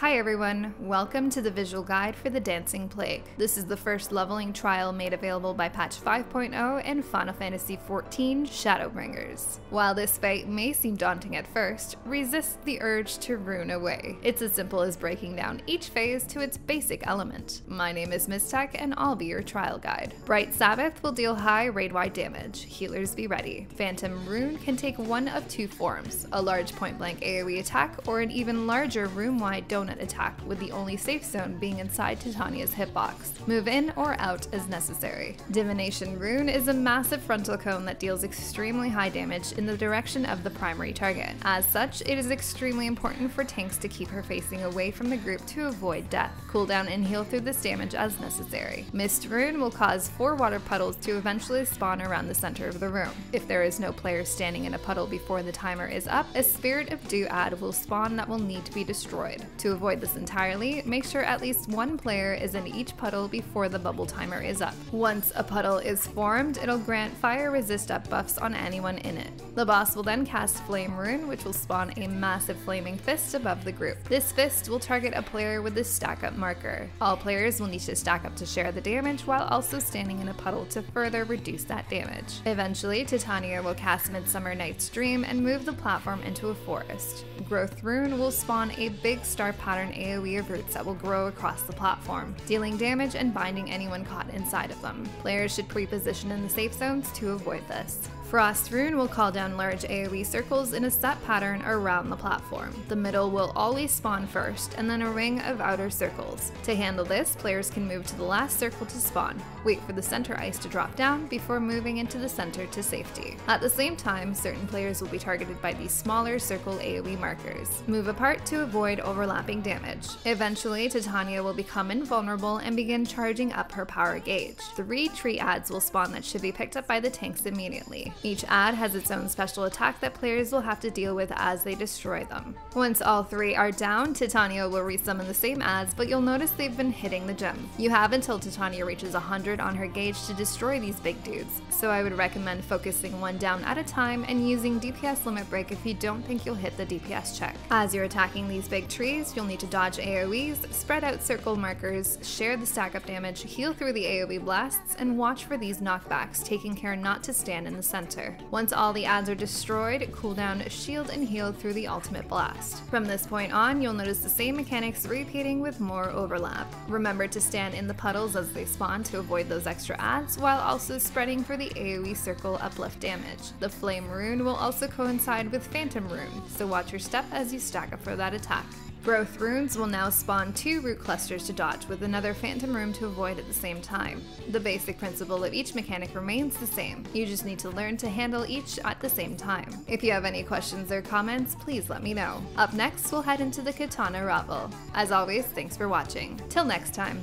Hi everyone, welcome to the visual guide for the Dancing Plague. This is the first leveling trial made available by patch 5.0 in Final Fantasy XIV Shadowbringers. While this fight may seem daunting at first, resist the urge to rune away. It's as simple as breaking down each phase to its basic element. My name is MTQ and I'll be your trial guide. Bright Sabbath will deal high raid-wide damage. Healers be ready. Phantom Rune can take one of two forms, a large point-blank AoE attack or an even larger room-wide donut attack, with the only safe zone being inside Titania's hitbox. Move in or out as necessary. Divination Rune is a massive frontal cone that deals extremely high damage in the direction of the primary target. As such, it is extremely important for tanks to keep her facing away from the group to avoid death. Cooldown and heal through this damage as necessary. Mist Rune will cause 4 water puddles to eventually spawn around the center of the room. If there is no player standing in a puddle before the timer is up, a Spirit of Duad will spawn that will need to be destroyed. To avoid this entirely, make sure at least one player is in each puddle before the bubble timer is up. Once a puddle is formed, it'll grant fire resist up buffs on anyone in it. The boss will then cast Flame Rune, which will spawn a massive flaming fist above the group. This fist will target a player with the stack up marker. All players will need to stack up to share the damage while also standing in a puddle to further reduce that damage. Eventually, Titania will cast Midsummer Night's Dream and move the platform into a forest. Growth Rune will spawn a big star pattern AoE of roots that will grow across the platform, dealing damage and binding anyone caught inside of them. Players should pre-position in the safe zones to avoid this. Frost Rune will call down large AoE circles in a set pattern around the platform. The middle will always spawn first, and then a ring of outer circles. To handle this, players can move to the last circle to spawn, wait for the center ice to drop down before moving into the center to safety. At the same time, certain players will be targeted by these smaller circle AoE markers. Move apart to avoid overlapping damage. Eventually, Titania will become invulnerable and begin charging up her power gauge. 3 tree adds will spawn that should be picked up by the tanks immediately. Each ad has its own special attack that players will have to deal with as they destroy them. Once all 3 are down, Titania will resummon the same ads, but you'll notice they've been hitting the gym. You have until Titania reaches 100 on her gauge to destroy these big dudes, so I would recommend focusing one down at a time and using DPS limit break if you don't think you'll hit the DPS check. As you're attacking these big trees, you'll need to dodge AoEs, spread out circle markers, share the stack up damage, heal through the AoE blasts, and watch for these knockbacks, taking care not to stand in the center. Once all the ads are destroyed, cooldown, shield, and heal through the ultimate blast. From this point on, you'll notice the same mechanics repeating with more overlap. Remember to stand in the puddles as they spawn to avoid those extra ads, while also spreading for the AoE circle uplift damage. The Flame Rune will also coincide with Phantom Rune, so watch your step as you stack up for that attack. Growth Runes will now spawn 2 root clusters to dodge, with another Phantom Rune to avoid at the same time. The basic principle of each mechanic remains the same, you just need to learn to handle each at the same time. If you have any questions or comments, please let me know. Up next, we'll head into the Katana Ravel. As always, thanks for watching. Till next time!